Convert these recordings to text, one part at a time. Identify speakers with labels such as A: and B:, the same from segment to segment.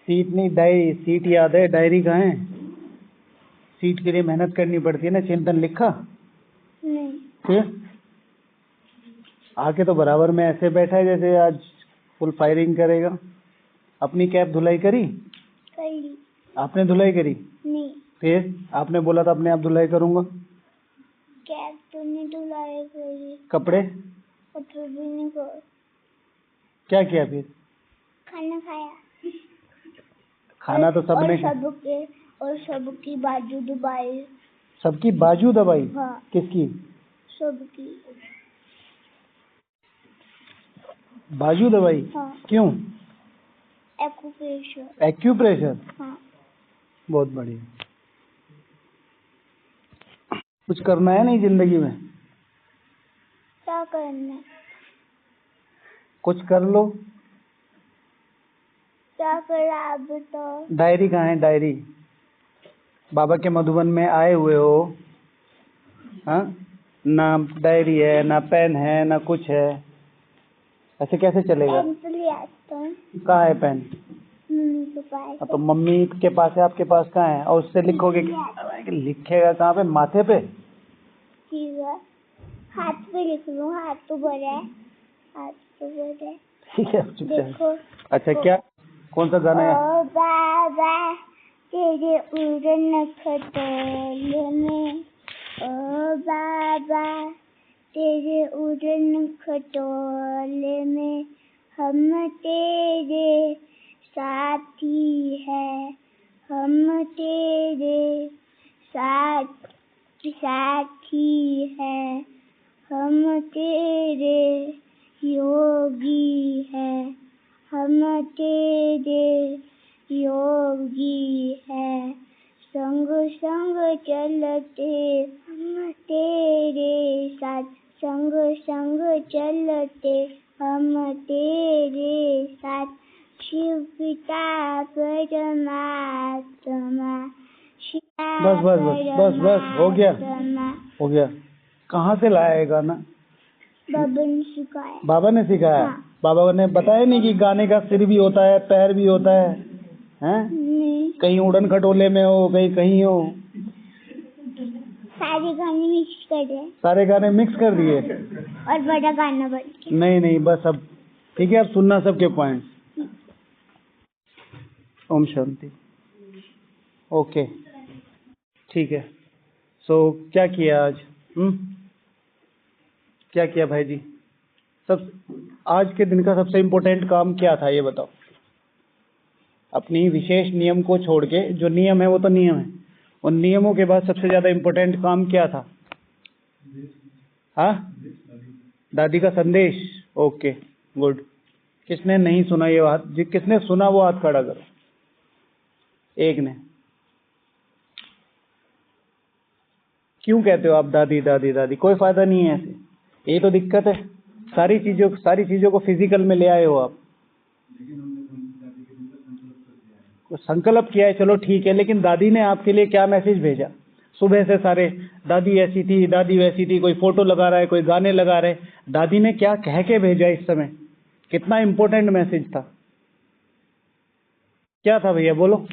A: Seat नहीं, diary. Seat याद है, डायरी कहाँ है? सीट के लिए मेहनत करनी पड़ती है ना। चिंतन लिखा
B: नहीं।
A: फिर आके तो बराबर में ऐसे बैठा है जैसे आज फुल फायरिंग करेगा। अपनी कैब धुलाई करी?
B: करी।
A: आपने धुलाई करी?
B: नहीं।
A: फिर आपने बोला था अपने आप धुलाई करूंगा।
B: कैब तो नहीं धुलाई करी।
A: कपड़े?
B: कपड़े भी नहीं कर।
A: क्या किया फिर?
B: खाना खाया।
A: खाना तो सबने
B: और सबकी बाजू दबाई।
A: सबकी बाजू दबाई?
B: हाँ।
A: किसकी?
B: सबकी
A: बाजू दबाई?
B: हाँ।
A: क्यों?
B: एक्यूप्रेशर।
A: एक्यूप्रेशर?
B: हाँ।
A: बहुत बढ़िया। कुछ करना है नहीं जिंदगी में?
B: क्या करना?
A: कुछ कर लो।
B: क्या करा अब तो?
A: डायरी कहाँ है? डायरी बाबा के मधुबन में आए हुए हो, हाँ? ना डायरी है, ना पेन है, ना कुछ है। ऐसे कैसे चलेगा?
B: पेंसिल याद तो।
A: कहाँ है पेन?
B: मम्मी के पास।
A: तो मम्मी के पास है, आपके पास कहाँ है? और उससे लिखोगे? लिखेगा कहाँ पे? माथे पे?
B: ठीक है, हाथ पे लिख लूँ। हाथ तो बड़ा है। हाथ तो बड़ा है।
A: ठीक है,
B: देखो।
A: अच्छा क्या, कौन सा गाना है?
B: ओ बाबा तेरे उड़न खटोले में, ओ बाबा तेरे उड़न खटोले में, हम तेरे साथी है, हम तेरे साथी है, हम तेरे योगी है, हम तेरे योगी है, संग संग चलते हम तेरे साथ, संग संग चलते हम तेरे साथ, शिव पिता परमात्मा।
A: बस बस बस बस बस, हो गया हो गया। कहाँ से लाया है गाना?
B: बाबा ने सिखाया।
A: बाबा ने सिखाया?
B: हाँ।
A: बाबा ने बताया नहीं कि गाने का सिर भी होता है, पैर भी होता है, हैं?
B: नहीं।
A: कहीं उड़न खटोले में हो, कहीं कहीं हो।
B: सारे गाने मिक्स कर दिए।
A: सारे गाने मिक्स कर दिए?
B: और बड़ा गाना बन गया।
A: नहीं नहीं, बस अब ठीक है। अब सुनना सबके पॉइंट्स। ओम शांति। ओके ठीक है। सो क्या किया आज? क्या किया भाई जी? सब आज के दिन का सबसे इम्पोर्टेंट काम क्या था ये बताओ। अपनी विशेष नियम को छोड़ के, जो नियम है वो तो नियम है, उन नियमों के बाद सबसे ज्यादा इम्पोर्टेंट काम क्या था? हाँ, दादी का संदेश। Okay good. किसने नहीं सुना ये बात? किसने सुना वो हाथ खड़ा करो। एक ने। क्यों कहते हो आप दादी दादी दादी? कोई फायदा नहीं है ऐसे, ये तो दिक्कत है। सारी चीजों को फिजिकल में ले आए हो आप। संकल्प किया है, चलो ठीक है, लेकिन दादी ने आपके लिए क्या मैसेज भेजा? सुबह से सारे दादी ऐसी थी, दादी वैसी थी, कोई फोटो लगा रहा है, कोई गाने लगा रहे। दादी ने क्या कह के भेजा इस समय? कितना इम्पोर्टेंट मैसेज था? क्या था भैया बोलो?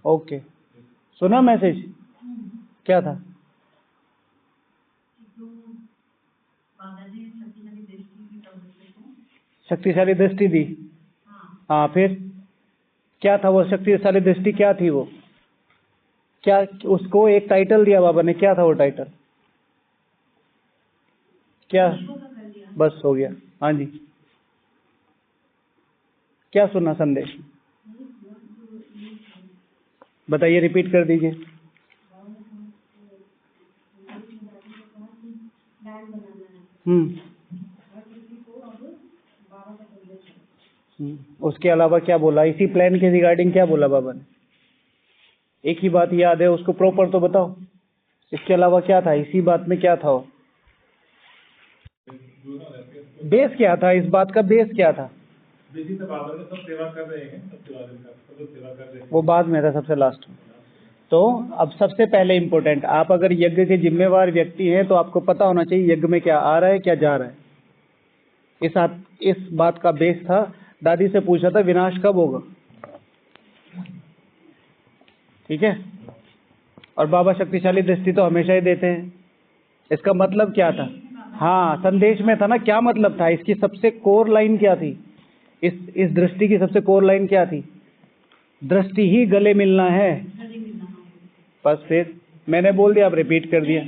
A: ओके, सुना मैसेज? क्या था? शक्तिशाली दृष्टि दी। हाँ, फिर क्या था वो शक्तिशाली दृष्टि? क्या थी वो? क्या उसको एक टाइटल दिया बाबा ने? क्या था वो टाइटल? क्या? बस हो गया। हाँ जी, क्या सुना संदेश? बताइए, रिपीट कर दीजिए। उसके अलावा क्या बोला? इसी प्लान के रिगार्डिंग क्या बोला बाबा ने? एक ही बात याद है उसको, प्रॉपर तो बताओ। इसके अलावा क्या था? इसी बात में क्या था? बेस क्या था? इस बात का बेस क्या था? बाबा ने सब सेवा कर रहे हैं, वो बाद में था, सबसे लास्ट में। तो अब सबसे पहले इम्पोर्टेंट, आप अगर यज्ञ के जिम्मेवार व्यक्ति हैं तो आपको पता होना चाहिए यज्ञ में क्या आ रहा है क्या जा रहा है। इस बात का बेस था। दादी से पूछा था विनाश कब होगा, ठीक है। और बाबा शक्तिशाली दृष्टि तो हमेशा ही देते हैं। इसका मतलब क्या था? हाँ, संदेश में था ना, क्या मतलब था इसकी? सबसे कोर लाइन क्या थी? इस दृष्टि की सबसे कोर लाइन क्या थी? दृष्टि ही गले मिलना है। बस फिर मैंने बोल दिया, आप रिपीट कर दिया,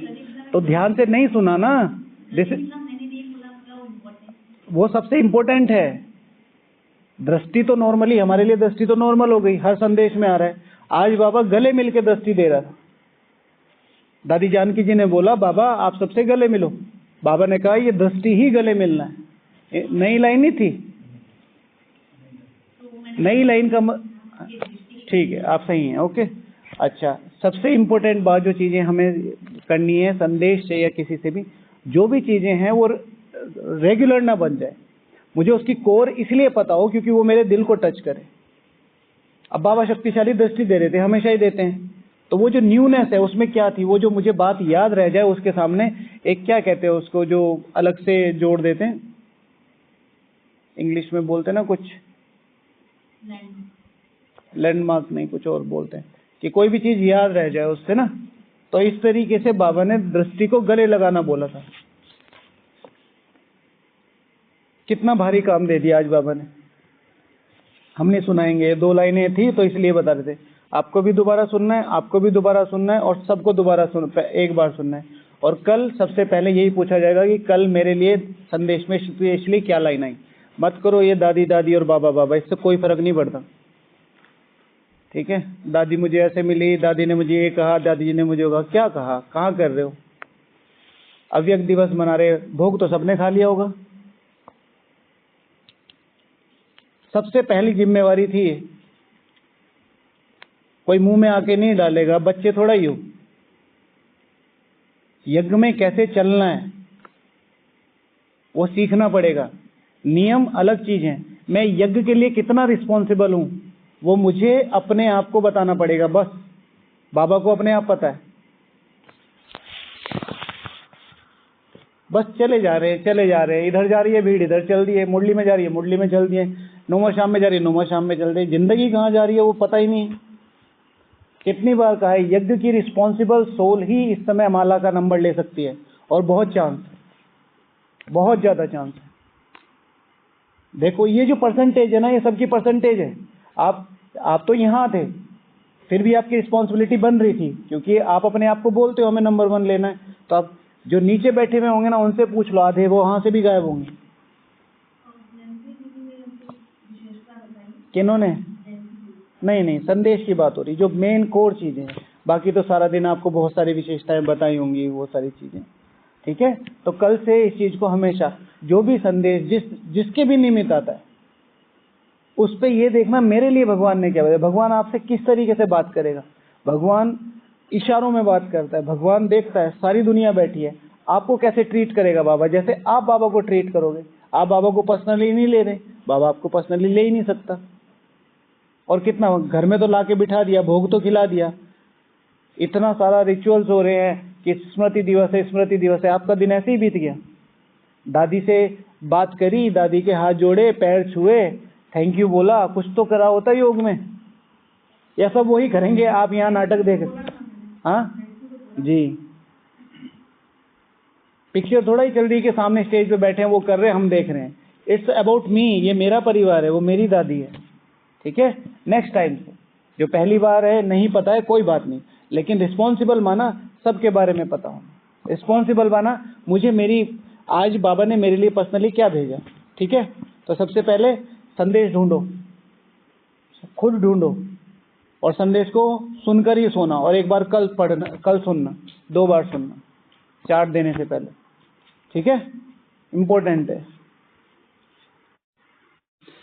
A: तो ध्यान से नहीं सुना ना। वो सबसे इम्पोर्टेंट है। दृष्टि तो नॉर्मली हमारे लिए दृष्टि तो नॉर्मल हो गई, हर संदेश में आ रहा है। आज बाबा गले मिल के दृष्टि दे रहा था। दादी जानकी जी ने बोला बाबा आप सबसे गले मिलो। बाबा ने कहा ये दृष्टि ही गले मिलना है। नई लाइन नहीं थी, नई लाइन का ठीक है, आप सही हैं, ओके। अच्छा, सबसे इम्पोर्टेंट बात जो चीज़ें हमें करनी है संदेश से या किसी से भी, जो भी चीज़ें हैं वो रेगुलर ना बन जाए। मुझे उसकी कोर इसलिए पता हो क्योंकि वो मेरे दिल को टच करे। अब बाबा शक्तिशाली दृष्टि दे रहे थे, हमेशा ही देते हैं, तो वो जो न्यूनेस है उसमें क्या थी, वो जो मुझे बात याद रह जाए उसके सामने एक क्या कहते हैं उसको, जो अलग से जोड़ देते हैं, इंग्लिश में बोलते हैं ना कुछ, लैंडमार्क नहीं, कुछ और बोलते हैं, कि कोई भी चीज याद रह जाए उससे ना। तो इस तरीके से बाबा ने दृष्टि को गले लगाना बोला था। कितना भारी काम दे दिया आज बाबा ने। हम नहीं सुनाएंगे, 2 लाइनें थी तो इसलिए बता रहे थे। आपको भी दोबारा सुनना है, आपको भी दोबारा सुनना है, और सबको दोबारा एक बार सुनना है। और कल सबसे पहले यही पूछा जाएगा कि कल मेरे लिए संदेश में स्पेशली क्या लाइन आई। मत करो ये दादी दादी और बाबा बाबा, इससे कोई फर्क नहीं पड़ता, ठीक है। दादी मुझे ऐसे मिली, दादी ने मुझे ये कहा, दादी जी ने मुझे कहा, क्या कहा, कहाँ कर रहे हो? अव्यक्त दिवस मना रहे, भोग तो सबने खा लिया होगा। सबसे पहली जिम्मेवारी थी, कोई मुंह में आके नहीं डालेगा, बच्चे थोड़ा ही हो। यज्ञ में कैसे चलना है वो सीखना पड़ेगा। नियम अलग चीज है, मैं यज्ञ के लिए कितना रिस्पॉन्सिबल हूं वो मुझे अपने आप को बताना पड़ेगा। बस बाबा को अपने आप पता है, बस चले जा रहे हैं, इधर जा रही है भीड़, इधर चल रही है, मुरली में जा रही है, मुरली में चल रही है, नुमा शाम में जा रही है, नुमा शाम में चल रही है। जिंदगी कहाँ जा रही है वो पता ही नहीं। कितनी बार कहा है, यज्ञ की रिस्पॉन्सिबल सोल ही इस समय माला का नंबर ले सकती है, और बहुत चांस, बहुत ज्यादा चांस है। देखो ये जो परसेंटेज है ना, ये सबकी परसेंटेज है। आप तो यहाँ थे, फिर भी आपकी रिस्पॉन्सिबिलिटी बन रही थी, क्योंकि आप अपने आप को बोलते हो हमें नंबर 1 लेना है। तो आप जो नीचे बैठे हुए होंगे ना, उनसे पूछ लो, आधे वो वहां से भी गायब होंगे। किन्होंने? नहीं, संदेश की बात हो रही, जो मेन कोर चीजें हैं। बाकी तो सारा दिन आपको बहुत सारी विशेषताएं बताई होंगी, वो सारी चीजें, ठीक है। तो कल से इस चीज को हमेशा, जो भी संदेश जिसके भी निमित्त आता है, उस पे ये देखना मेरे लिए भगवान ने क्या बताया, भगवान आपसे किस तरीके से बात करेगा। भगवान इशारों में बात करता है, भगवान देखता है, सारी दुनिया बैठी है, आपको कैसे ट्रीट करेगा बाबा, जैसे आप बाबा को ट्रीट करोगे। आप बाबा को पर्सनली नहीं ले रहे, बाबा आपको पर्सनली ले ही नहीं सकता। और कितना घर में तो लाके बिठा दिया, भोग तो खिला दिया, इतना सारा रिचुअल्स हो रहे हैं कि स्मृति दिवस है, आपका दिन ऐसे ही बीत गया। दादी से बात करी, दादी के हाथ जोड़े, पैर छुए, थैंक यू बोला, कुछ तो करा होता योग में, या सब वही करेंगे? आप यहाँ नाटक देख, हाँ जी, पिक्चर थोड़ा ही चल रही है कि सामने स्टेज पे बैठे हैं वो कर रहे हैं, हम देख रहे हैं। इट्स अबाउट मी, ये मेरा परिवार है, वो मेरी दादी है, ठीक है। नेक्स्ट टाइम से जो पहली बार है, नहीं पता है, कोई बात नहीं, लेकिन रिस्पॉन्सिबल माना, सबके बारे में पता होना। रिस्पॉन्सिबल माना, मुझे मेरी, आज बाबा ने मेरे लिए पर्सनली क्या भेजा, ठीक है। तो सबसे पहले संदेश ढूंढो, खुद ढूंढो, और संदेश को सुनकर ही सोना, और एक बार कल पढ़ना, कल सुनना, 2 बार सुनना, चार्ट देने से पहले, ठीक है। इंपॉर्टेंट है।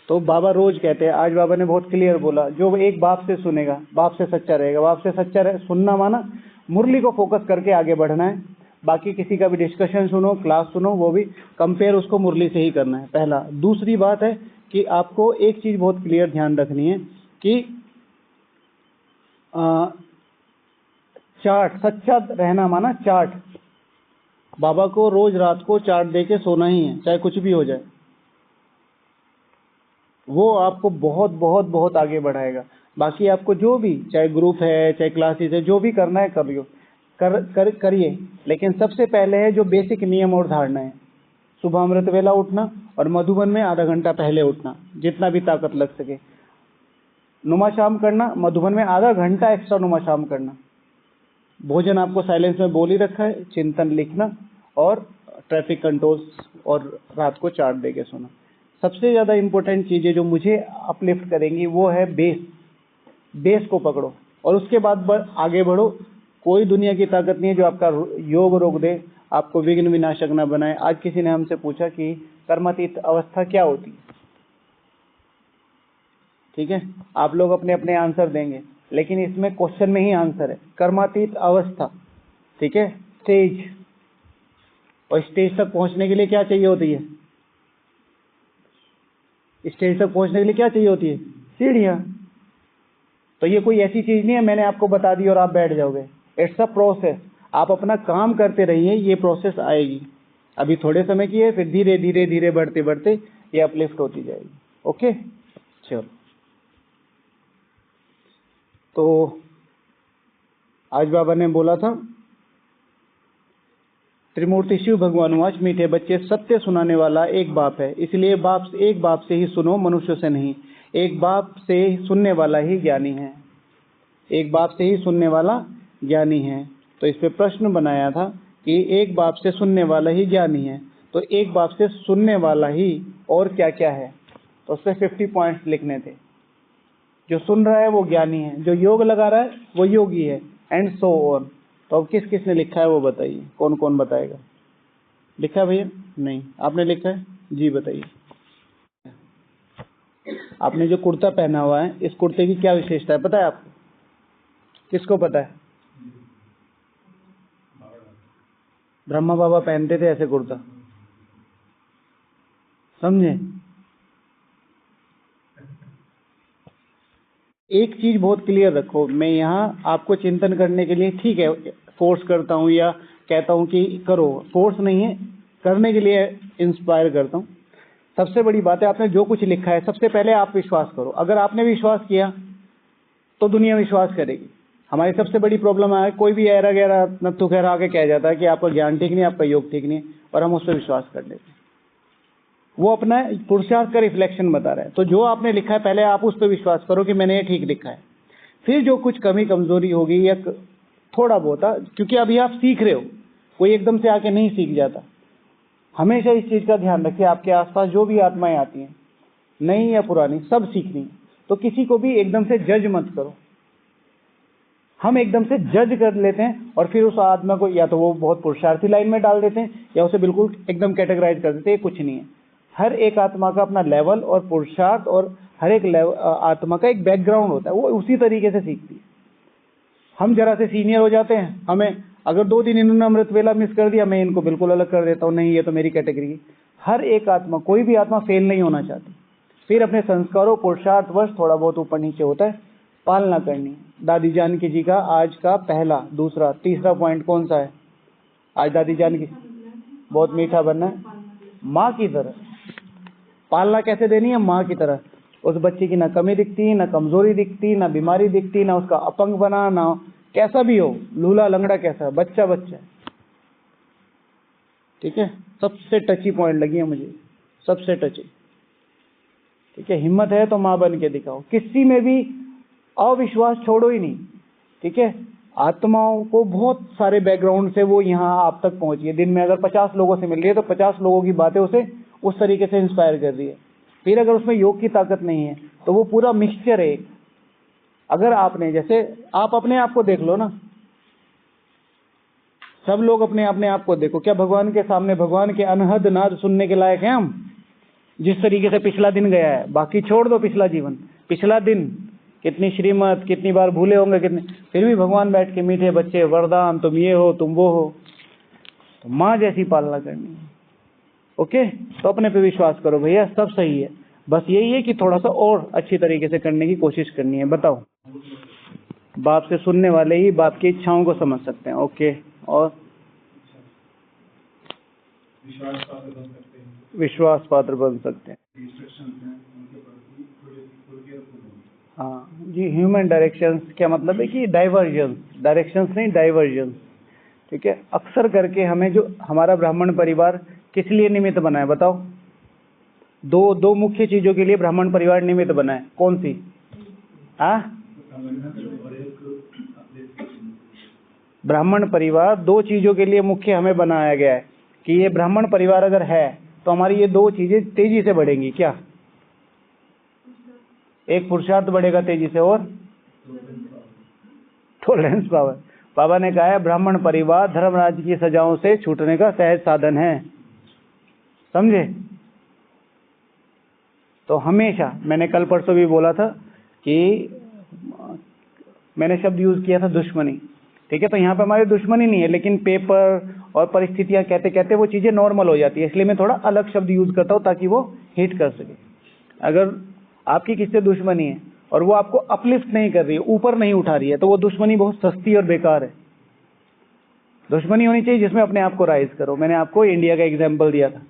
A: तो बाबा रोज कहते हैं, आज बाबा ने बहुत क्लियर बोला, जो एक बाप से सुनेगा, बाप से सच्चा रहेगा। बाप से सच्चा रहे, सुनना माना मुरली को फोकस करके आगे बढ़ना है। बाकी किसी का भी डिस्कशन सुनो, क्लास सुनो, वो भी कंपेयर उसको मुरली से ही करना है, पहला। दूसरी बात है कि आपको एक चीज बहुत क्लियर ध्यान रखनी है कि चाट, सच्चा रहना माना चाट। बाबा को रोज रात को चाट दे के सोना ही है, चाहे कुछ भी हो जाए। वो आपको बहुत बहुत बहुत आगे बढ़ाएगा। बाकी आपको जो भी, चाहे ग्रुप है चाहे क्लासेस है, जो भी करना है करियो, करिए। लेकिन सबसे पहले है जो बेसिक नियम और धारणा है, सुबह अमृत वेला उठना और मधुबन में आधा घंटा पहले उठना, जितना भी ताकत लग सके। नुमा शाम करना, मधुबन में आधा घंटा एक्स्ट्रा नुमा शाम करना। भोजन आपको साइलेंस में बोल ही रखा है, चिंतन लिखना और ट्रैफिक कंट्रोल और रात को चाट दे के सोना। सबसे ज्यादा इंपॉर्टेंट चीजें जो मुझे अपलिफ्ट करेंगी वो है बेस। बेस को पकड़ो और उसके बाद आगे बढ़ो। कोई दुनिया की ताकत नहीं है जो आपका योग रोक दे, आपको विघ्न विनाशक न बनाए। आज किसी ने हमसे पूछा कि कर्मातीत अवस्था क्या होती है, ठीक है, आप लोग अपने अपने आंसर देंगे, लेकिन इसमें क्वेश्चन में ही आंसर है, कर्मातीत अवस्था, ठीक है, स्टेज। और स्टेज तक पहुंचने के लिए क्या चाहिए होती है? स्टेज तक पहुंचने के लिए क्या चाहिए होती है? सीढ़ियां। तो ये कोई ऐसी चीज नहीं है मैंने आपको बता दी और आप बैठ जाओगे। It's a process. आप अपना काम करते रहिए, ये प्रोसेस आएगी। अभी थोड़े समय की है, फिर धीरे धीरे धीरे बढ़ते बढ़ते ये अपलिफ्ट होती जाएगी। ओके, चलो। तो आज बाबा ने बोला था, त्रिमूर्ति शिव भगवान वाच, मीठे बच्चे सत्य सुनाने वाला एक बाप है, इसलिए एक बाप से ही सुनो, मनुष्य से नहीं। एक बाप से सुनने वाला ही ज्ञानी है। एक बाप से ही सुनने वाला ज्ञानी है। तो इस पे प्रश्न बनाया था कि एक बाप से सुनने वाला ही ज्ञानी है, तो एक बाप से सुनने वाला ही और क्या क्या है? तो उस पे 50 पॉइंट्स लिखने थे। जो सुन रहा है वो ज्ञानी है, जो योग लगा रहा है वो योगी है, एंड सो ऑन। तो अब किस किस ने लिखा है वो बताइए, कौन कौन बताएगा? लिखा है भैया? नहीं, आपने लिखा है? जी बताइए। आपने जो कुर्ता पहना हुआ है, इस कुर्ते की क्या विशेषता है पता है आपको? किसको पता है? ब्रह्मा बाबा पहनते थे ऐसे कुर्ता, समझे? एक चीज बहुत क्लियर रखो, मैं यहाँ आपको चिंतन करने के लिए, ठीक है, फोर्स करता हूँ या कहता हूँ कि करो, फोर्स नहीं है, करने के लिए इंस्पायर करता हूँ। सबसे बड़ी बात है, आपने जो कुछ लिखा है सबसे पहले आप विश्वास करो। अगर आपने विश्वास किया तो दुनिया विश्वास करेगी। हमारी सबसे बड़ी प्रॉब्लम है, कोई भी ऐरा गैरा नत्थु खैरा आके कह जाता है कि आपका ज्ञान ठीक नहीं, आपका योग ठीक नहीं, और हम उस पर विश्वास कर लेते हैं। वो अपना पुरुषार्थ का रिफ्लेक्शन बता रहा है। तो जो आपने लिखा है पहले आप उस पर विश्वास करो कि मैंने ये ठीक लिखा है। फिर जो कुछ कमी कमजोरी होगी या थोड़ा बहुत, क्योंकि अभी आप सीख रहे हो, कोई एकदम से आके नहीं सीख जाता। हमेशा इस चीज का ध्यान रखिए, आपके आसपास जो भी आत्माएं आती हैं, नई या पुरानी, सब सीखनी है। तो किसी को भी एकदम से जज मत करो। हम एकदम से जज कर लेते हैं और फिर उस आत्मा को या तो वो बहुत पुरुषार्थी लाइन में डाल देते हैं या उसे बिल्कुल एकदम कैटेगराइज कर देते हैं। कुछ नहीं है, हर एक आत्मा का अपना लेवल और पुरुषार्थ, और हर एक आत्मा का एक बैकग्राउंड होता है, वो उसी तरीके से सीखती है। हम जरा से सीनियर हो जाते हैं, हमें अगर 2 दिन इन्होंने अमृत वेला मिस कर दिया, मैं इनको बिल्कुल अलग कर देता हूँ, नहीं ये तो मेरी कैटेगरी। हर एक आत्मा, कोई भी आत्मा फेल नहीं होना चाहती। फिर अपने संस्कारों पुरुषार्थ वश थोड़ा बहुत ऊपर नीचे होता है, पालना करनी। दादी जानकी जी का आज का पहला, दूसरा, तीसरा पॉइंट कौन सा है? आज दादी जानकी बहुत मीठा बनना है, माँ की तरह पालना कैसे देनी है? माँ की तरह। उस बच्चे की ना कमी दिखती, ना कमजोरी दिखती, ना बीमारी दिखती, ना उसका अपंग बना, ना कैसा भी हो, लूला लंगड़ा कैसा, बच्चा बच्चा। ठीक है, सबसे टची पॉइंट लगी है मुझे, सबसे टची। ठीक है, हिम्मत है तो माँ बन के दिखाओ। किसी में भी अविश्वास छोड़ो ही नहीं। ठीक है, आत्माओं को बहुत सारे बैकग्राउंड से वो यहाँ आप तक पहुंची है। दिन में अगर 50 लोगों से मिल रही है तो 50 लोगों की बातें उसे उस तरीके से इंस्पायर कर रही है। फिर अगर उसमें योग की ताकत नहीं है तो वो पूरा मिक्सचर है। अगर आपने, जैसे आप अपने आप को देख लो ना, सब लोग अपने आप को देखो, क्या भगवान के सामने भगवान के अनहद नाद सुनने के लायक हैं हम? जिस तरीके से पिछला दिन गया है, बाकी छोड़ दो, पिछला जीवन, पिछला दिन, कितनी श्रीमत, कितनी बार भूले होंगे, कितने, फिर भी भगवान बैठ के मीठे बच्चे, वरदान, तुम ये हो, तुम वो हो। तो माँ जैसी पालना करनी है। ओके, तो अपने पे विश्वास करो भैया, सब सही है। बस यही है कि थोड़ा सा और अच्छी तरीके से करने की कोशिश करनी है। बताओ बाप से सुनने वाले ही बाप की इच्छाओं को समझ सकते हैं। ओके, और विश्वास पात्र बन सकते हैं। हाँ जी, ह्यूमन डायरेक्शंस क्या मतलब है कि डाइवर्जन, डायरेक्शंस नहीं डाइवर्जन। ठीक है, अक्सर करके हमें जो हमारा ब्राह्मण परिवार किस लिए निमित्त बना है बताओ? दो मुख्य चीजों के लिए ब्राह्मण परिवार निमित्त बना है, कौन सी? ब्राह्मण परिवार दो चीजों के लिए मुख्य हमें बनाया गया है कि ये ब्राह्मण परिवार अगर है तो हमारी ये दो चीजें तेजी से बढ़ेंगी। क्या? एक पुरुषार्थ बढ़ेगा तेजी से, और टॉलरेंस पावर। बाबा ने कहा है ब्राह्मण परिवार धर्मराज की सजाओं से छूटने का सहज साधन है, समझे? तो हमेशा, मैंने कल परसों भी बोला था कि मैंने शब्द यूज किया था दुश्मनी। ठीक है, तो यहाँ पे हमारी दुश्मनी नहीं है, लेकिन पेपर और परिस्थितियां कहते कहते वो चीजें नॉर्मल हो जाती है, इसलिए मैं थोड़ा अलग शब्द यूज करता हूँ ताकि वो हिट कर सके। अगर आपकी किससे दुश्मनी है और वो आपको अपलिफ्ट नहीं कर रही है, ऊपर नहीं उठा रही है, तो वो दुश्मनी बहुत सस्ती और बेकार है। दुश्मनी होनी चाहिए जिसमें अपने आप को राइज करो। मैंने आपको इंडिया का एग्जाम्पल दिया था।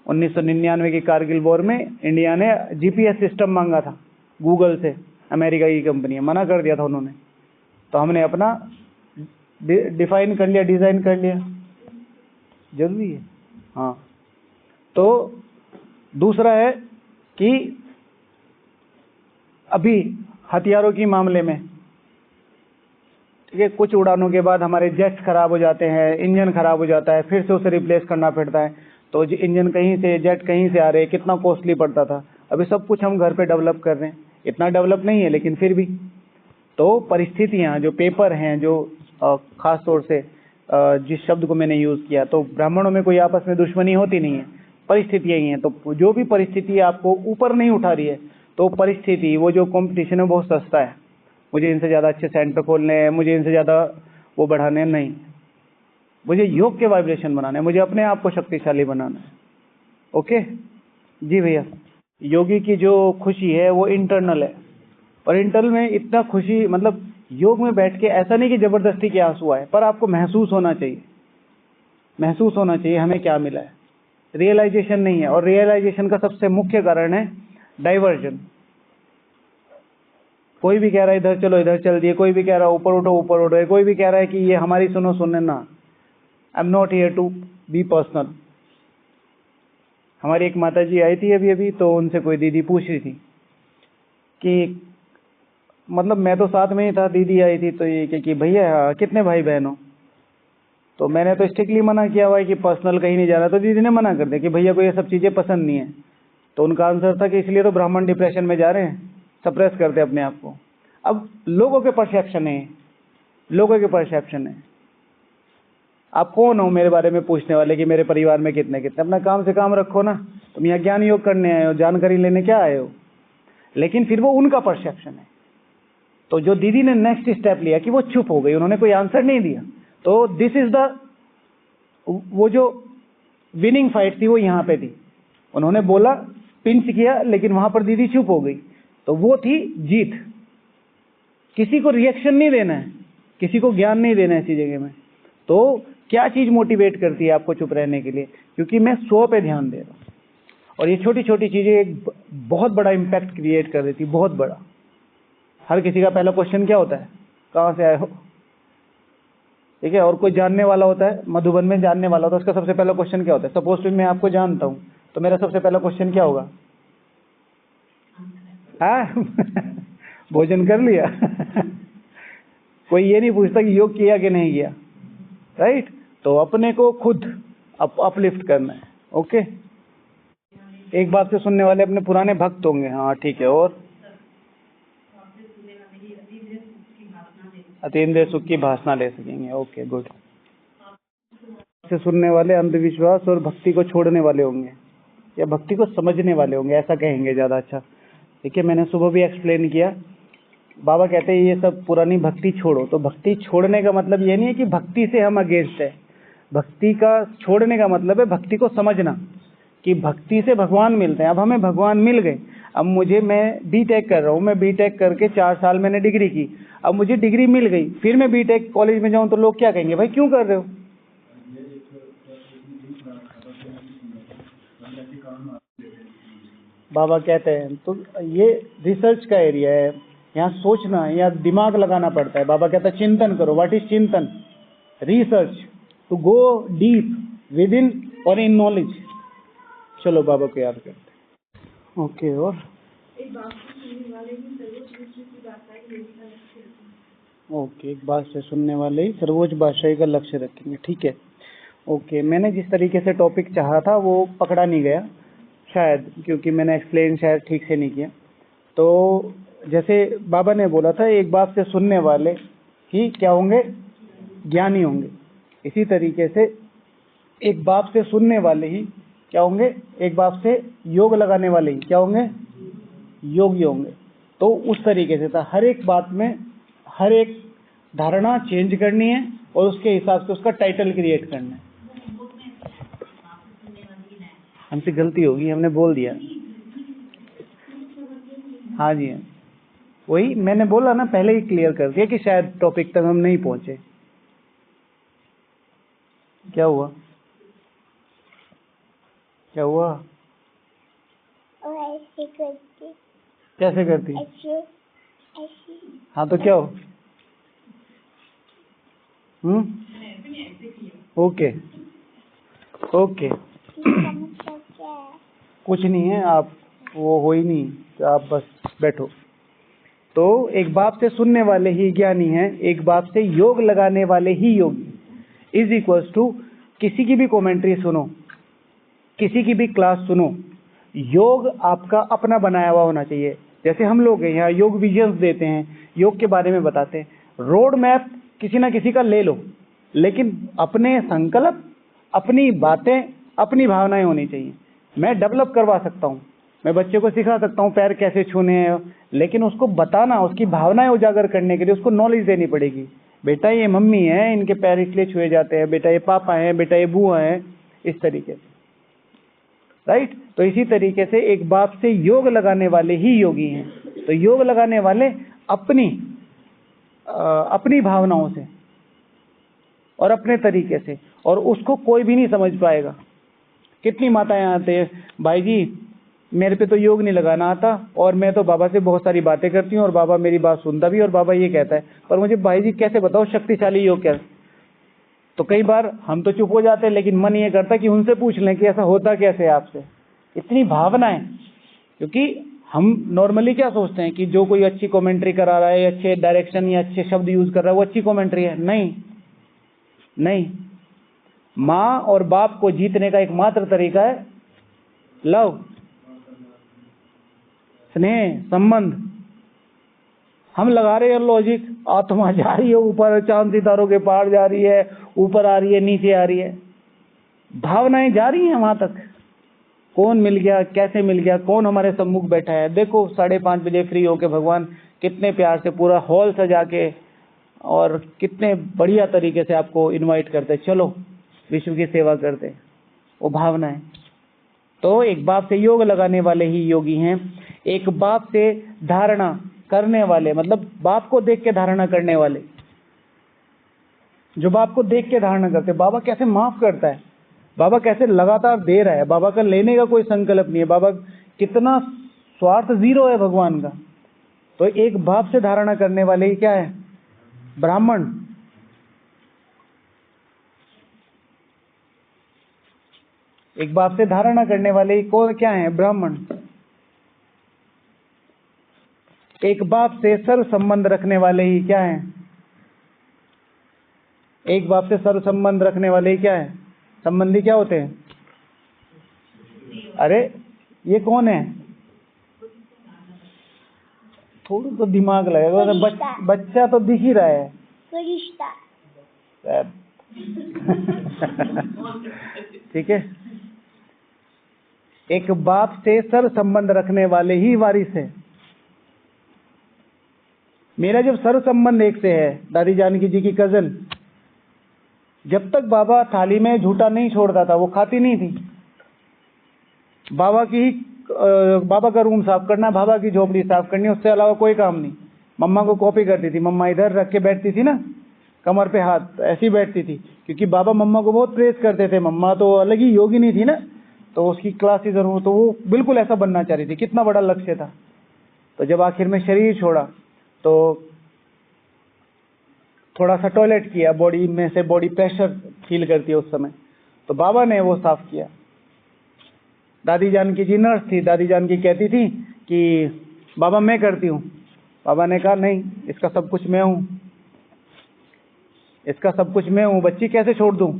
A: 1999 की कारगिल वॉर में इंडिया ने जीपीएस सिस्टम मांगा था गूगल से, अमेरिका की कंपनी है, मना कर दिया था उन्होंने। तो हमने अपना डिफाइन कर लिया, डिजाइन कर लिया। जरूरी है। हाँ, तो दूसरा है कि अभी हथियारों के मामले में, ठीक है, कुछ उड़ानों के बाद हमारे जेट्स खराब हो जाते हैं, इंजन खराब हो जाता है, फिर से उसे रिप्लेस करना पड़ता है। तो इंजन कहीं से, जेट कहीं से आ रहे, कितना कॉस्टली पड़ता था। अभी सब कुछ हम घर पे डेवलप कर रहे हैं, इतना डेवलप नहीं है लेकिन फिर भी। तो परिस्थितियां, जो पेपर हैं, जो खास तौर से जिस शब्द को मैंने यूज किया, तो ब्राह्मणों में कोई आपस में दुश्मनी होती नहीं है, परिस्थितियां ही हैं। तो जो भी परिस्थिति आपको ऊपर नहीं उठा रही है, तो परिस्थिति, वो जो कंपटीशन है बहुत सस्ता है। मुझे इनसे ज्यादा अच्छे सेंटर खोलने हैं, मुझे इनसे ज्यादा वो बढ़ाने नहीं, मुझे योग के वाइब्रेशन बनाना है, मुझे अपने आप को शक्तिशाली बनाना है। ओके जी भैया। योगी की जो खुशी है वो इंटरनल है, और इंटरनल में इतना खुशी, मतलब योग में बैठ के ऐसा नहीं कि जबरदस्ती के आंसू आए, पर आपको महसूस होना चाहिए, महसूस होना चाहिए हमें क्या मिला है। रियलाइजेशन नहीं है, और रियलाइजेशन का सबसे मुख्य कारण है डाइवर्जन। कोई भी कह रहा है इधर चलो, इधर चल दिए, कोई भी कह रहा है ऊपर उठो, ऊपर उठो, कोई भी कह रहा है कि ये हमारी सुनो, सुनने ना। I am not here to be personal. हमारी एक माता जी आई थी अभी, तो उनसे कोई दीदी पूछ रही थी कि, मतलब मैं तो साथ में ही था, दीदी आई थी तो ये कि भैया कितने भाई बहन हो? तो मैंने तो स्ट्रिक्टली मना किया हुआ है कि पर्सनल कहीं नहीं जाना। तो दीदी ने मना कर दिया कि भैया को ये सब चीजें पसंद नहीं है। तो उनका आंसर था कि इसलिए तो ब्राह्मण डिप्रेशन में जा रहे हैं, सप्रेस करते अपने आप को। अब लोगों के परसेप्शन है, लोगों के परसेप्शन है। आप कौन हो मेरे बारे में पूछने वाले कि मेरे परिवार में कितने कितने? अपना काम से काम रखो ना। तुम यहाँ ज्ञान योग करने आए हो, जानकारी लेने क्या आए हो? लेकिन फिर वो उनका परसेप्शन है। तो जो दीदी ने नेक्स्ट स्टेप लिया कि वो चुप हो गई, उन्होंने कोई आंसर नहीं दिया। तो दिस इज द, वो जो विनिंग फाइट थी वो यहाँ पे थी। उन्होंने बोला, पिंच किया, लेकिन वहां पर दीदी चुप हो गई, तो वो थी जीत। किसी को रिएक्शन नहीं देना है, किसी को ज्ञान नहीं देना है ऐसी जगह में। तो क्या चीज मोटिवेट करती है आपको चुप रहने के लिए? क्योंकि मैं 100 पे ध्यान दे रहा हूं, और ये छोटी छोटी चीजें एक बहुत बड़ा इम्पैक्ट क्रिएट कर देती, बहुत बड़ा। हर किसी का पहला क्वेश्चन क्या होता है? कहाँ से आए हो? ठीक है, और कोई जानने वाला होता है, मधुबन में जानने वाला होता है, उसका सबसे पहला क्वेश्चन क्या होता है? सपोज टू मैं आपको जानता हूं, तो मेरा सबसे पहला क्वेश्चन क्या होगा? भोजन कर लिया? कोई ये नहीं पूछता कि योग किया कि नहीं किया, राइट? तो अपने को खुद अपलिफ्ट करना है। ओके, एक बात से सुनने वाले अपने पुराने भक्त होंगे। हाँ ठीक है, और अतीन्द्रिय सुख की भाषणा ले सकेंगे। Okay good. से सुनने वाले अंधविश्वास और भक्ति को छोड़ने वाले होंगे, या भक्ति को समझने वाले होंगे, ऐसा कहेंगे ज्यादा अच्छा। ठीक है, मैंने सुबह भी एक्सप्लेन किया। बाबा कहते हैं ये सब पुरानी भक्ति छोड़ो। तो भक्ति छोड़ने का मतलब ये नहीं है कि भक्ति से हम अगेंस्ट है। भक्ति का छोड़ने का मतलब है भक्ति को समझना कि भक्ति से भगवान मिलते हैं। अब हमें भगवान मिल गए, अब मैं बीटेक कर रहा हूँ, मैं बीटेक करके 4 साल मैंने डिग्री की, अब मुझे डिग्री मिल गई, फिर मैं बीटेक कॉलेज में जाऊँ तो लोग क्या कहेंगे, भाई क्यों कर रहे हो? बाबा कहते हैं तो ये रिसर्च का एरिया है, यहाँ सोचना या दिमाग लगाना पड़ता है। बाबा कहता है चिंतन करो। व्हाट इज चिंतन? Research, to go deep within और इन नॉलेज। चलो बाबा को याद करते हैं। ओके, और ओके, एक बात से सुनने वाले ही सर्वोच्च बादशाही का लक्ष्य रखेंगे। ठीक है, ओके। मैंने जिस तरीके से टॉपिक चाहा था वो पकड़ा नहीं गया शायद, क्योंकि मैंने एक्सप्लेन शायद ठीक से नहीं किया। तो जैसे बाबा ने बोला था, एक बात से सुनने वाले ही क्या होंगे? ज्ञानी होंगे। इसी तरीके से एक बात से सुनने वाले ही क्या होंगे? एक बात से योग लगाने वाले ही क्या होंगे? योगी होंगे। तो उस तरीके से था, हर एक बात में हर एक धारणा चेंज करनी है और उसके हिसाब से उसका टाइटल क्रिएट करना है। हमसे गलती होगी, हमने बोल दिया। हाँ जी, वही मैंने बोला ना, पहले ही क्लियर कर दिया कि शायद टॉपिक तक हम नहीं पहुंचे। क्या हुआ? क्या हुआ?
B: ऐसे करती।
A: कैसे करती?
B: ऐसे।
A: हाँ तो क्या हो? Okay okay.
B: इसका मतलब क्या है?
A: कुछ नहीं है, आप वो हो ही नहीं, तो आप बस बैठो। तो एक बात से सुनने वाले ही ज्ञानी हैं, एक बात से योग लगाने वाले ही योगी। इज इक्वल्स टू किसी की भी कमेंट्री सुनो, किसी की भी क्लास सुनो, योग आपका अपना बनाया हुआ होना चाहिए। जैसे हम लोग हैं यहाँ योग विजन्स देते हैं, योग के बारे में बताते हैं। रोड मैप किसी ना किसी का ले लो, लेकिन अपने संकल्प, अपनी बातें, अपनी भावनाएं होनी चाहिए। मैं डेवलप करवा सकता हूँ, मैं बच्चे को सिखा सकता हूँ पैर कैसे छूने हैं, लेकिन उसको बताना, उसकी भावनाएं उजागर करने के लिए उसको नॉलेज देनी पड़ेगी। बेटा ये मम्मी है, इनके पैर इसलिए छुए जाते हैं, बेटा ये पापा हैं, बेटा ये बुआ हैं, इस तरीके से। राइट? तो इसी तरीके से एक बाप से योग लगाने वाले ही योगी हैं। तो योग लगाने वाले अपनी भावनाओं से और अपने तरीके से, और उसको कोई भी नहीं समझ पाएगा। कितनी माताएं आते हैं, भाई जी मेरे पे तो योग नहीं लगाना आता, और मैं तो बाबा से बहुत सारी बातें करती हूँ और बाबा मेरी बात सुनता भी, और बाबा ये कहता है, पर मुझे भाई जी कैसे बताओ शक्तिशाली योग क्या? तो कई बार हम तो चुप हो जाते हैं, लेकिन मन ये करता है कि उनसे पूछ लें कि ऐसा होता कैसे है आपसे। इतनी भावनाएं, क्योंकि हम नॉर्मली क्या सोचते हैं कि जो कोई अच्छी कमेंट्री करा रहा है, अच्छे डायरेक्शन या अच्छे शब्द यूज कर रहा है, वो अच्छी कमेंट्री है। नहीं नहीं, माँ और बाप को जीतने का एकमात्र तरीका है लव, स्नेह, संबंध। हम लगा रहे हैं लॉजिक, आत्मा जा रही है ऊपर, चांद सितारों के पार जा रही है, ऊपर आ रही है, नीचे आ रही है, भावनाएं जा रही हैं वहां तक। कौन मिल गया, कैसे मिल गया, कौन हमारे सम्मुख बैठा है? देखो 5:30 बजे फ्री होके भगवान कितने प्यार से पूरा हॉल सजा के और कितने बढ़िया तरीके से आपको इनवाइट करते, चलो विश्व की सेवा करते। वो भावनाएं। तो एक बाप से योग लगाने वाले ही योगी हैं, एक बाप से धारणा करने वाले, मतलब बाप को देख के धारणा करने वाले, जो बाप को देख के धारणा करते। बाबा कैसे माफ करता है, बाबा कैसे लगातार दे रहा है, बाबा का लेने का कोई संकल्प नहीं है, बाबा कितना स्वार्थ जीरो है भगवान का। तो एक बाप से धारणा करने वाले ही क्या है? ब्राह्मण। एक बाप से धारणा करने वाले कौन क्या है? ब्राह्मण। एक बाप से सर्व संबंध रखने वाले ही क्या है? एक बाप से सर्व संबंध रखने वाले ही क्या है? संबंधी क्या होते हैं? अरे ये कौन है? थोड़ा तो दिमाग लगेगा, बच्चा तो दिख ही रहा है।
B: फरिश्ता।
A: ठीक है, एक बाप से सर्व संबंध रखने वाले ही वारिस है। मेरा जब सर्व संबंध एक से है, दादी जानकी जी की कजन, जब तक बाबा थाली में झूठा नहीं छोड़ता था, वो खाती नहीं थी, बाबा की ही बाबा का रूम साफ करना, बाबा की झोपड़ी साफ करनी, उससे अलावा कोई काम नहीं। मम्मा को कॉपी करती थी, मम्मा इधर रख के बैठती थी ना, कमर पे हाथ ऐसी बैठती थी, क्योंकि बाबा मम्मा को बहुत प्रेज करते थे। मम्मा तो अलग ही योगिनी थी ना, तो उसकी क्लासेस और तो वो बिल्कुल ऐसा बनना चाह रही थी। कितना बड़ा लक्ष्य था। तो जब आखिर में शरीर छोड़ा तो थोड़ा सा टॉयलेट किया, बॉडी में से बॉडी प्रेशर फील करती है उस समय, तो बाबा ने वो साफ किया। दादी जानकी जी नर्स थी, दादी जानकी कहती थी कि बाबा मैं करती हूँ। बाबा ने कहा नहीं, इसका सब कुछ मैं हूँ, इसका सब कुछ मैं हूँ, बच्ची कैसे छोड़ दूँ।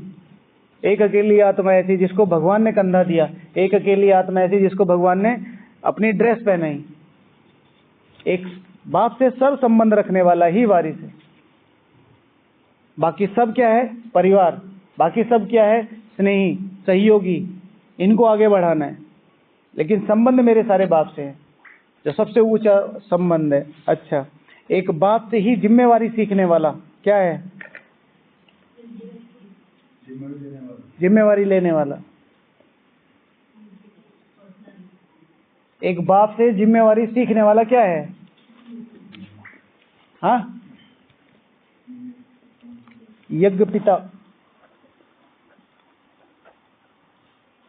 A: एक अकेली आत्मा ऐसी जिसको भगवान ने कंधा दिया, एक अकेली आत्मा ऐसी जिसको भगवान ने अपनी ड्रेस पहनाई। एक बाप से सब संबंध रखने वाला ही वारिस है। बाकी सब क्या है? परिवार। बाकी सब क्या है? स्नेही, सहयोगी, इनको आगे बढ़ाना है। लेकिन संबंध मेरे सारे बाप से है, जो सबसे ऊंचा संबंध है। अच्छा, एक बाप से ही जिम्मेवारी सीखने वाला क्या है? जिम्मेवारी लेने वाला। एक बाप से जिम्मेवारी सीखने वाला क्या है? हाँ, यज्ञ पिता।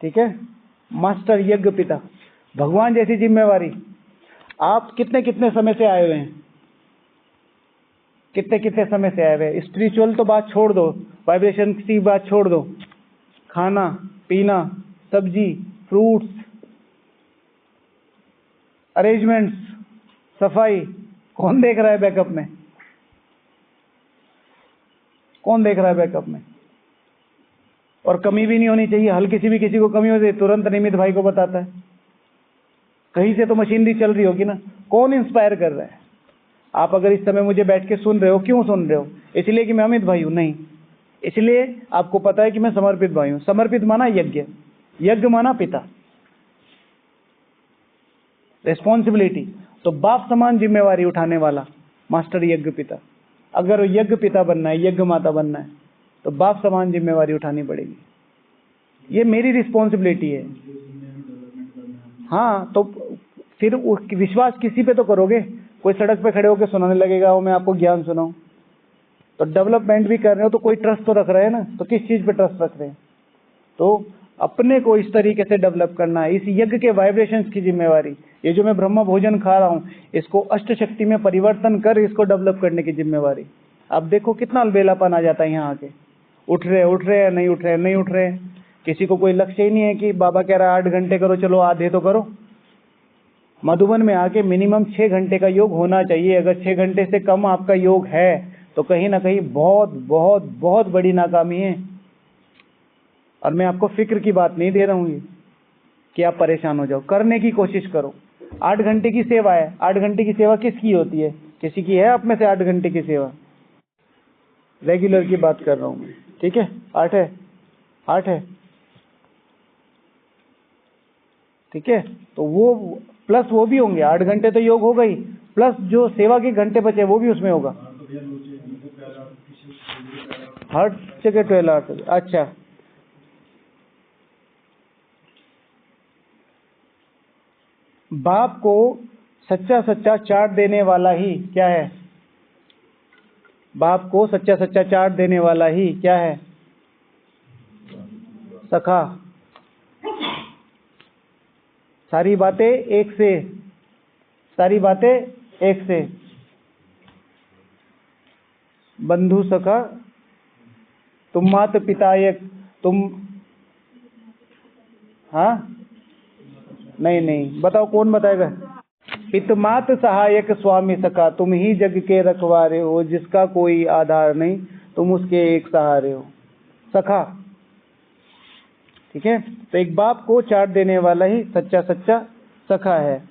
A: ठीक है, मास्टर यज्ञ पिता, भगवान जैसी जिम्मेवारी। आप कितने कितने समय से आए हुए हैं? कितने कितने समय से आए हुए हैं? स्पिरिचुअल तो बात छोड़ दो, वाइब्रेशन की बात छोड़ दो, खाना पीना, सब्जी, फ्रूट्स, अरेंजमेंट्स, सफाई, कौन देख रहा है बैकअप में? कौन देख रहा है बैकअप में? और कमी भी नहीं होनी चाहिए। हल्की सी भी किसी को कमी हो जाए तुरंत निमित भाई को बताता है। कहीं से तो मशीनरी चल रही होगी ना। कौन इंस्पायर कर रहा है? आप अगर इस समय मुझे बैठ के सुन रहे हो, क्यों सुन रहे हो? इसलिए कि मैं अमित भाई हूं? नहीं, इसलिए आपको पता है कि मैं समर्पित भाई हूं। समर्पित माना यज्ञ, यज्ञ माना पिता, रिस्पॉन्सिबिलिटी। तो बाप समान जिम्मेवारी उठाने वाला मास्टर यज्ञ पिता। अगर यज्ञ पिता बनना है, यज्ञ माता बनना है, तो बाप समान जिम्मेवारी उठानी पड़ेगी। ये मेरी रिस्पॉन्सिबिलिटी है। हाँ, तो फिर विश्वास किसी पे तो करोगे। कोई सड़क पे खड़े होकर सुनाने लगेगा वो मैं आपको ज्ञान सुनाऊं, तो डेवलपमेंट भी कर रहे हो तो कोई ट्रस्ट तो रख रहे हैं ना। तो किस चीज पे ट्रस्ट रख रहे हैं? तो अपने को इस तरीके से डेवलप करना है। इस यज्ञ के वाइब्रेशंस की जिम्मेवारी, ये जो मैं ब्रह्म भोजन खा रहा हूँ, इसको अष्ट शक्ति में परिवर्तन कर इसको डेवलप करने की जिम्मेवारी। अब देखो कितना अलबेलापन आ जाता है यहाँ आके। उठ रहे नहीं उठ रहे नहीं उठ रहे। किसी को कोई लक्ष्य ही नहीं है कि बाबा कह रहा है 8 घंटे करो, चलो आधे तो करो। मधुबन में आके मिनिमम 6 घंटे का योग होना चाहिए। अगर 6 घंटे से कम आपका योग है तो कहीं ना कहीं बहुत बहुत बहुत बड़ी नाकामी है। और मैं आपको फिक्र की बात नहीं दे रहा हूँ ये कि आप परेशान हो जाओ। करने की कोशिश करो। 8 घंटे की सेवा है। 8 घंटे की सेवा किसकी होती है? किसी की है आप में से 8 घंटे की सेवा? रेगुलर की बात कर रहा हूँ मैं, ठीक है? 8 है, 8 है, ठीक है? तो वो प्लस वो भी होंगे। 8 घंटे तो योग होगा ही, प्लस जो सेवा के घंटे बचे वो भी उसमें होगा। हर जगह 12 आवर्स। अच्छा, बाप को सच्चा सच्चा चार्ट देने वाला ही क्या है? बाप को सच्चा सच्चा चार्ट देने वाला ही क्या है? सखा। सारी बातें एक से, सारी बातें एक से। बंधु सखा, तुम मात पिता एक, तुम, हाँ नहीं बताओ कौन बताएगा? पितमात सहायक स्वामी सखा, तुम ही जग के रखवारे हो, जिसका कोई आधार नहीं, तुम उसके एक सहारे हो। सखा, ठीक है? तो एक बाप को चार्ट देने वाला ही सच्चा सच्चा सखा है।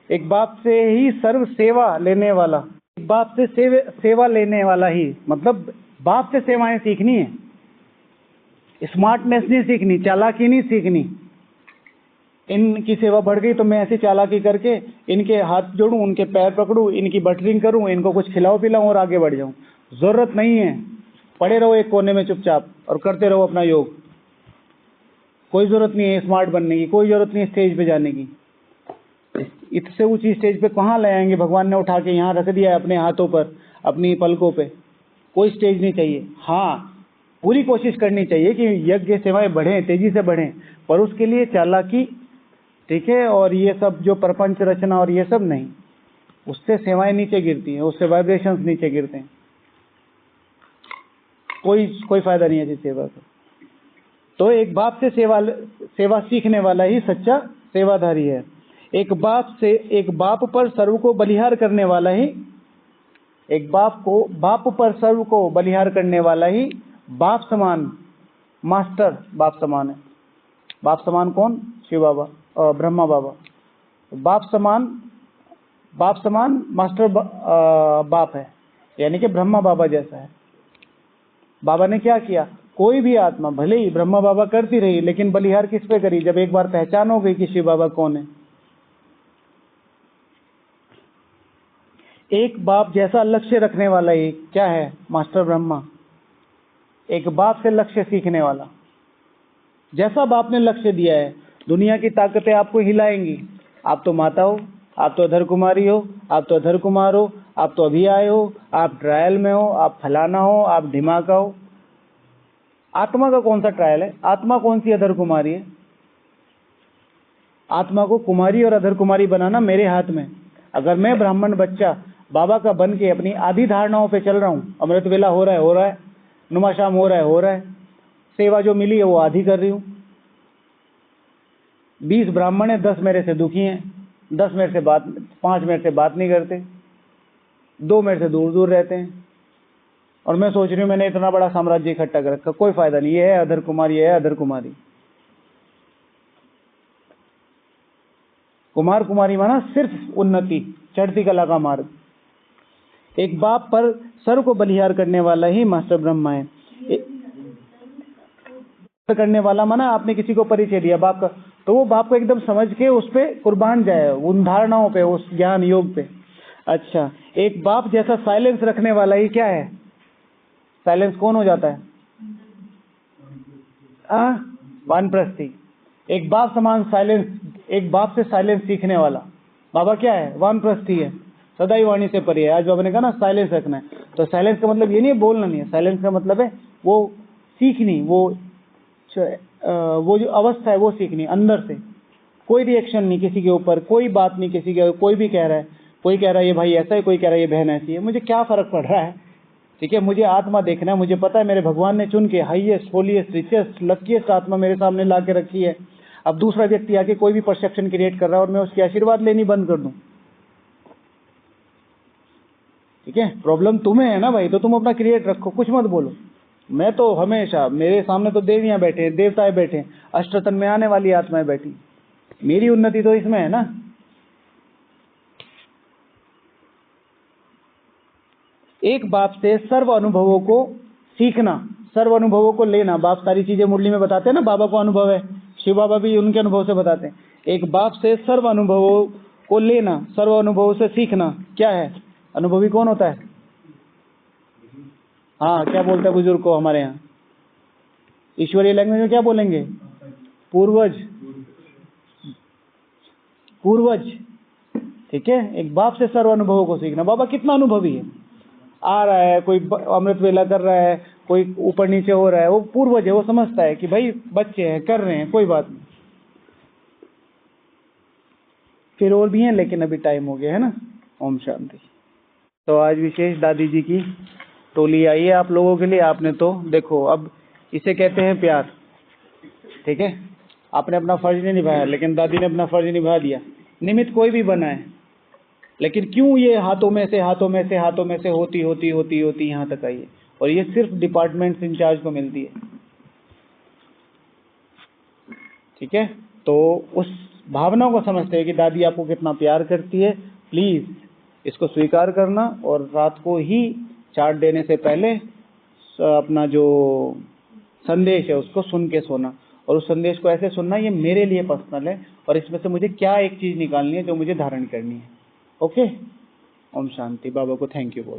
A: एक बाप से ही सर्व सेवा लेने वाला, एक बाप से सेवा लेने वाला ही, मतलब बाप से सेवाएं सीखनी है। स्मार्टनेस नहीं सीखनी, चालाकी नहीं सीखनी। इनकी सेवा बढ़ गई तो मैं ऐसी चालाकी करके इनके हाथ जोड़ूं, उनके पैर पकड़ूं, इनकी बटरिंग करूं, इनको कुछ खिलाओ पिलाऊं और आगे बढ़ जाऊं। जरूरत नहीं है। पड़े रहो एक कोने में चुपचाप और करते रहो अपना योग। कोई जरूरत नहीं है स्मार्ट बनने की, कोई जरूरत नहीं है स्टेज पे जाने की। इससे ऊंची स्टेज पे कहाँ ले आएंगे, भगवान ने उठा के यहाँ रख दिया है अपने हाथों पर, अपनी पलकों पे। कोई स्टेज नहीं चाहिए। हाँ, पूरी कोशिश करनी चाहिए कि यज्ञ सेवाएं बढ़ें, तेजी से बढ़ें, पर उसके लिए चालाकी, ठीक है, और ये सब जो प्रपंच रचना और ये सब नहीं, उससे सेवाएं नीचे गिरती हैं, उससे वाइब्रेशंस नीचे गिरते हैं। कोई फायदा नहीं है इस सेवा का। तो एक बाप से सेवा सीखने वाला ही सच्चा सेवाधारी है। एक बाप पर सर्व को बलिहार करने वाला ही, एक बाप पर सर्व को बलिहार करने वाला ही बाप समान मास्टर, बाप समान है। बाप समान कौन? शिव बाबा और ब्रह्मा बाबा। बाप समान मास्टर बाप है, यानी कि ब्रह्मा बाबा जैसा है। बाबा ने क्या किया? कोई भी आत्मा भले ही ब्रह्मा बाबा करती रही, लेकिन बलिहार किस पे करी? जब एक बार पहचान हो गई कि शिव बाबा कौन है। एक बाप जैसा लक्ष्य रखने वाला ही क्या है? मास्टर ब्रह्मा। एक बाप से लक्ष्य सीखने वाला। जैसा बाप ने लक्ष्य दिया है, दुनिया की ताकतें आपको हिलाएंगी। आप तो माता हो, आप तो अधर कुमारी हो, आप तो अधर कुमार हो, आप तो अभी आए हो, आप ट्रायल में हो, आप फलाना हो, आप ढिमाका हो। आत्मा का कौन सा ट्रायल है? आत्मा कौन सी अधर कुमारी है? आत्मा को कुमारी और अधर कुमारी बनाना मेरे हाथ में। अगर मैं ब्राह्मण बच्चा बाबा का बन के अपनी आधी धारणाओं पे चल रहा हूं, अमृत वेला हो रहा है, नुमाशाम हो रहा है, सेवा जो मिली है वो आधी कर रही हूं। 20 ब्राह्मण है, 10 मेरे से दुखी हैं, 5 मेरे से बात नहीं करते, 2 मेरे से दूर दूर रहते हैं, और मैं सोच रही हूँ मैंने इतना बड़ा साम्राज्य इकट्ठा कर रखा। कोई फायदा नहीं। ये है अधर कुमारी, ये है अधर कुमारी। कुमार कुमारी माना सिर्फ उन्नति, चढ़ती कला का मार्ग। एक बाप पर सर्व को बलिहार करने वाला ही मास्टर ब्रह्मा है। करने वाला माना आपने किसी को परिचय दिया बाप का, तो वो बाप को एकदम समझ के उस पे कुर्बान जाए, उन धारणाओं पे, उस ज्ञान योग पे। अच्छा, एक बाप जैसा साइलेंस रखने वाला ही क्या है? साइलेंस कौन हो जाता है? वानप्रस्थी। एक बाप समान साइलेंस, एक बाप से साइलेंस सीखने वाला बाबा क्या है? वानप्रस्थी है, सदा ही वाणी से परे है। आज बाबा ने कहा ना साइलेंस रखना है, तो साइलेंस का मतलब ये नहीं है बोलना नहीं है। साइलेंस का मतलब है वो सीखनी, वो जो अवस्था है वो सीखनी अंदर से। कोई रिएक्शन नहीं किसी के ऊपर, कोई बात नहीं किसी के, कोई भी कह रहा है, कोई कह रहा है ये भाई ऐसा है, कोई कह रहा है ये बहन ऐसी है, मुझे क्या फर्क पड़ रहा है? ठीक है, मुझे आत्मा देखना है। मुझे पता है मेरे भगवान ने चुन के हाईएस्ट, होलीएस्ट, रिचेस्ट, लकीएस्ट आत्मा मेरे सामने ला के रखी है। अब दूसरा व्यक्ति आके कोई भी परसेप्शन क्रिएट कर रहा है और मैं उसके आशीर्वाद लेनी बंद कर दूं, ठीक है? प्रॉब्लम तुम्हें है ना भाई, तो तुम अपना क्रिएट रखो, कुछ मत बोलो। मैं तो हमेशा, मेरे सामने तो देवियां बैठे हैं, देवताएं बैठे हैं, अष्टतन में आने वाली आत्माएं बैठी। मेरी उन्नति तो इसमें है ना। एक बाप से सर्व अनुभवों को सीखना, सर्व अनुभवों को लेना। बाप सारी चीजें मुरली में बताते हैं ना, बाबा को अनुभव है, शिव बाबा भी उनके अनुभव से बताते हैं। एक बाप से सर्व अनुभवों को लेना, सर्व अनुभवों से सीखना क्या है? अनुभवी कौन होता है? हाँ, क्या बोलते हैं बुजुर्ग को हमारे यहाँ? ईश्वरीय लैंग्वेज में क्या बोलेंगे? पूर्वज, पूर्वज। ठीक है, एक बाप से सर्व अनुभवों को सीखना। बाबा कितना अनुभवी है, आ रहा है, कोई अमृत वेला कर रहा है, कोई ऊपर नीचे हो रहा है, वो पूर्वज है, वो समझता है कि भाई बच्चे हैं, कर रहे हैं, कोई बात नहीं। फिर और भी हैं, लेकिन अभी टाइम हो गया है ना। ओम शांति। तो आज विशेष दादी जी की टोली आई है आप लोगों के लिए। आपने तो देखो, अब इसे कहते हैं प्यार, ठीक है? आपने अपना फर्ज नहीं निभाया, लेकिन दादी ने अपना फर्ज निभा दिया। निमित्त कोई भी बना है, लेकिन क्यों ये हाथों में से होती यहाँ तक आई है, और ये सिर्फ डिपार्टमेंट इंचार्ज को मिलती है, ठीक है? तो उस भावना को समझते हैं कि दादी आपको कितना प्यार करती है। प्लीज इसको स्वीकार करना, और रात को ही चार्ट देने से पहले अपना जो संदेश है उसको सुन के सोना, और उस संदेश को ऐसे सुनना, ये मेरे लिए पर्सनल है, और इसमें से मुझे क्या एक चीज निकालनी है जो मुझे धारण करनी है। ओके? ओम शांति। बाबा को थैंक यू बोल।